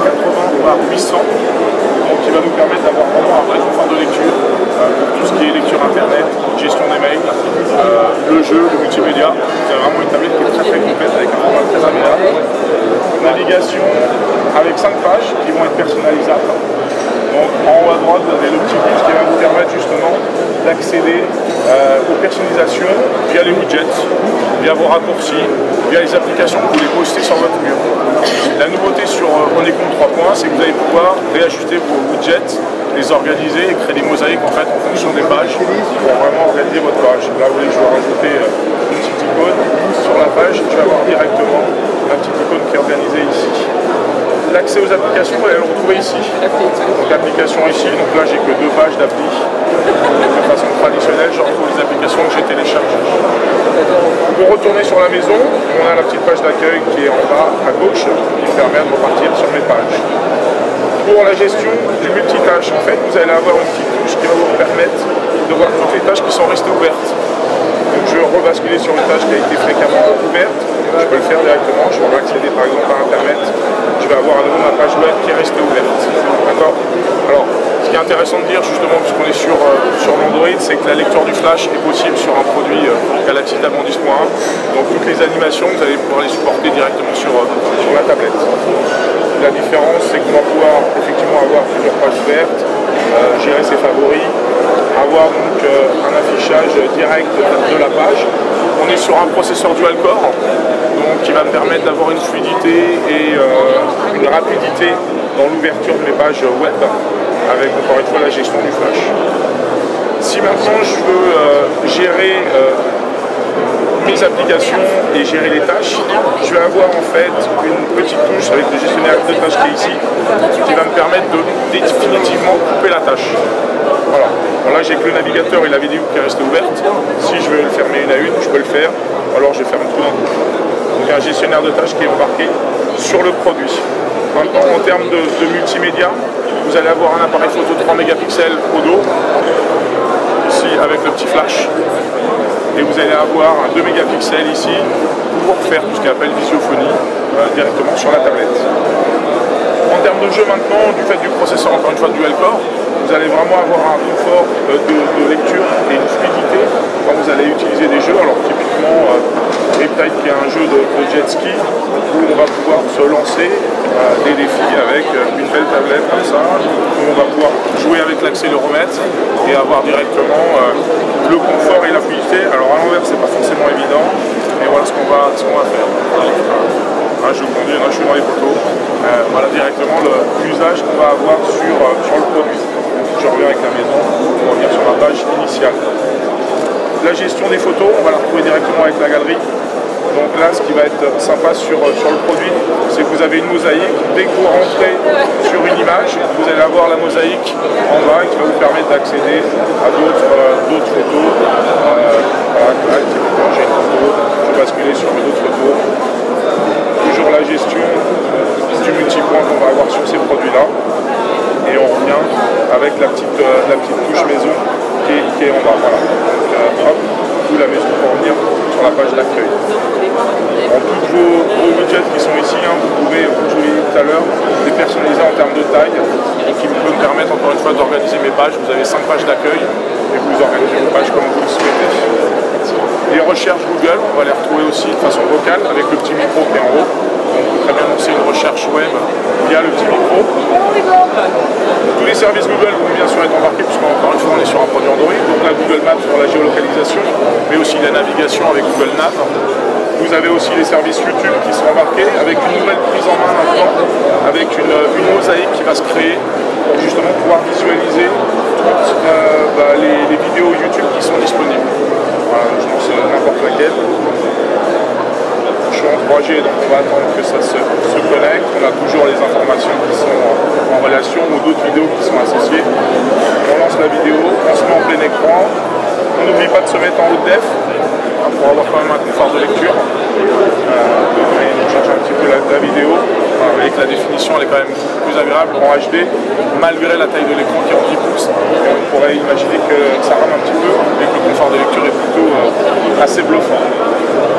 80 par 800, donc qui va nous permettre d'avoir vraiment un vrai confort de lecture pour tout ce qui est lecture internet, gestion des mails, le jeu, le multimédia. Vous avez vraiment une tablette qui est très complète avec un format très agréable. Navigation avec 5 pages qui vont être personnalisables. Donc en haut à droite, vous avez le petit bus qui va vous permettre justement d'accéder aux personnalisations via les widgets, via vos raccourcis, via les applications que vous voulez poster sur votre mur. La nouveauté sur Onecom 3 points, c'est que vous allez pouvoir réajuster vos widgets, les organiser et créer des mosaïques en fait en fonction des pages pour vraiment organiser votre page. Là, vous voulez que je vais rajouter une petite icône sur la page, je vais avoir directement la petite icône qui est organisée ici. L'accès aux applications, vous allez le retrouver ici. Donc l'application ici, donc là j'ai que 2 pages d'appli. De façon traditionnelle, je retrouve les applications que j'ai téléchargées. Pour retourner sur la maison, on a la petite page d'accueil qui est en bas à gauche, qui me permet de repartir sur mes pages. Pour la gestion du multitâche, en fait, vous allez avoir une petite touche qui va vous permettre de voir toutes les tâches qui sont restées ouvertes. Donc je vais rebasculer sur une tâche qui a été fréquemment ouverte. Je peux le faire directement, je vais accéder par exemple à Internet. Je vais avoir à nouveau ma page web qui est restée ouverte. D'accord? Alors, ce qui est intéressant de dire justement, puisqu'on est sur l'Android, c'est que la lecture du flash est possible sur un produit Galaxy Tab en 10.1. Donc toutes les animations, vous allez pouvoir les supporter directement sur la tablette. La différence, c'est qu'on va pouvoir effectivement avoir plusieurs pages ouvertes, gérer ses favoris, avoir donc un affichage direct de la page. On est sur un processeur dual-core, donc qui va me permettre d'avoir une fluidité et une rapidité dans l'ouverture de mes pages web, avec encore une fois la gestion du flash. Si maintenant je veux gérer mes applications et gérer les tâches, je vais avoir en fait une petite touche avec le gestionnaire de tâches qui est ici, qui va me permettre de définitivement couper la tâche. Voilà. Alors là j'ai que le navigateur et la vidéo qui est restée ouverte. Si je veux le fermer une à une, je peux le faire. Alors je vais faire un tout d'un coup. Donc un gestionnaire de tâches qui est embarqué sur le produit. Maintenant en termes de multimédia, vous allez avoir un appareil photo 3 mégapixels au dos, ici avec le petit flash. Et vous allez avoir un 2 mégapixels ici pour faire tout ce qu'on appelle visiophonie directement sur la tablette. En termes de jeu maintenant, du fait du processeur encore une fois dual core, vous allez vraiment avoir un confort de lecture et une fluidité quand vous allez utiliser des jeux. Alors typiquement Riptide qui est un jeu de jet ski où on va pouvoir se lancer des défis avec une belle tablette comme ça, où on va pouvoir jouer avec l'accéléromètre et avoir directement le confort et la fluidité. Alors à l'envers c'est pas forcément évident, mais voilà ce qu'on va faire. Là, je conduis, là je suis dans les poteaux. Voilà directement l'usage qu'on va avoir sur le produit. Je reviens avec la maison pour revenir sur la page initiale. La gestion des photos, on va la retrouver directement avec la galerie. Donc là, ce qui va être sympa sur le produit, c'est que vous avez une mosaïque. Dès que vous rentrez sur une image, vous allez avoir la mosaïque en bas qui va vous permettre d'accéder à d'autres photos. Voilà, typiquement, j'ai une photo, je vais basculer sur mes autres photos. Toujours la gestion du multipoint qu'on va avoir sur ces produits-là. Et on revient avec la petite touche maison qui est en bas. Voilà. Donc hop, tout la maison pour revenir sur la page d'accueil. En tous vos widgets qui sont ici, vous pouvez, comme je vous l'ai dit tout à l'heure, les personnaliser en termes de taille et qui peut me permettre encore une fois d'organiser mes pages. Vous avez 5 pages d'accueil et vous organisez vos pages comme vous le souhaitez. Les recherches Google, on va les retrouver aussi de façon vocale avec le petit micro qui est en haut. On peut très bien lancer une recherche web via le petit micro. Tous les services Google vont bien sûr être embarqués puisqu'encore une fois on est sur un produit Android. Donc la Google Maps pour la géolocalisation, mais aussi la navigation avec Google Nav. Vous avez aussi les services YouTube qui sont embarqués avec une nouvelle prise en main maintenant, avec une mosaïque qui va se créer pour justement pouvoir visualiser les vidéos YouTube qui sont disponibles. Voilà, je lance n'importe laquelle. Je suis en 3G, donc on va attendre que ça se connecte. On a toujours les informations qui sont en relation ou d'autres vidéos qui sont associées. On lance la vidéo, on se met en plein écran. On n'oublie pas de se mettre en haute def pour avoir quand même un confort de lecture. On change un petit peu la vidéo. Vous voyez que la définition elle est quand même plus agréable en HD, malgré la taille de l'écran qui est en 10 pouces. On pourrait imaginer que ça rame un petit peu, mais que le confort de lecture est plutôt assez bluffant.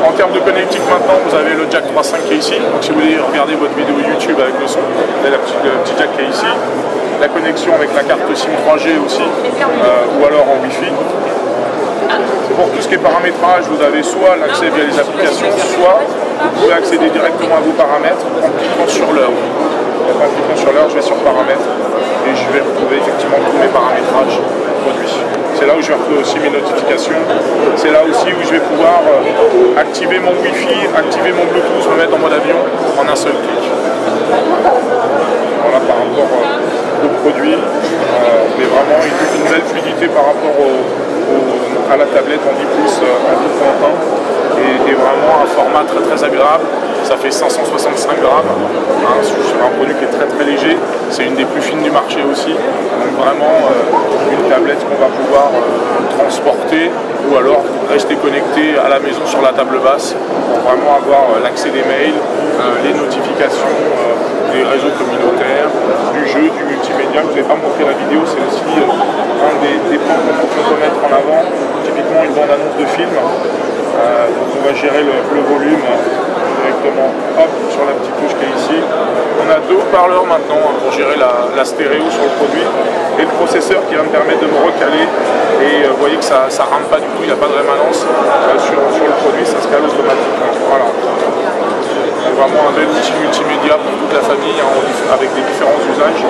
En termes de connectique maintenant, vous avez le jack 3.5 qui est ici. Donc si vous voulez regarder votre vidéo YouTube avec le son, vous avez le petit jack qui est ici. La connexion avec la carte SIM 3G aussi, ou alors en Wi-Fi. Pour tout ce qui est paramétrage, vous avez soit l'accès via les applications, soit vous pouvez accéder directement à vos paramètres en cliquant sur l'heure. En cliquant sur l'heure, je vais sur paramètres et je vais retrouver effectivement tous mes paramétrages produits. C'est là où je vais retrouver aussi mes notifications. C'est là aussi où je vais pouvoir activer mon Wi-Fi, activer mon Bluetooth, me mettre en mode avion en un seul clic. Voilà par rapport au produit, mais vraiment une belle fluidité par rapport à la tablette en 10 pouces en 2.1 et vraiment un format très très agréable. Ça fait 565 grammes, hein, sur un produit qui est très très léger. C'est une des plus fines du marché aussi. Donc vraiment une tablette qu'on va pouvoir transporter ou alors rester connecté à la maison sur la table basse pour vraiment avoir l'accès des mails, les notifications des réseaux communautaires, du jeu, du multimédia. Je ne vous ai pas montré la vidéo, c'est aussi un des points qu'on peut mettre en avant. Typiquement une bande-annonce de film. Donc on va gérer le volume directement hop, sur la petite touche qui est ici. On a deux haut-parleurs maintenant pour gérer la stéréo sur le produit et le processeur qui va me permettre de me recaler et vous voyez que ça ne rame pas du tout, il n'y a pas de rémanence sur le produit, ça se cale automatiquement. Voilà. Vraiment un bel outil multimédia pour toute la famille hein, avec des différents usages.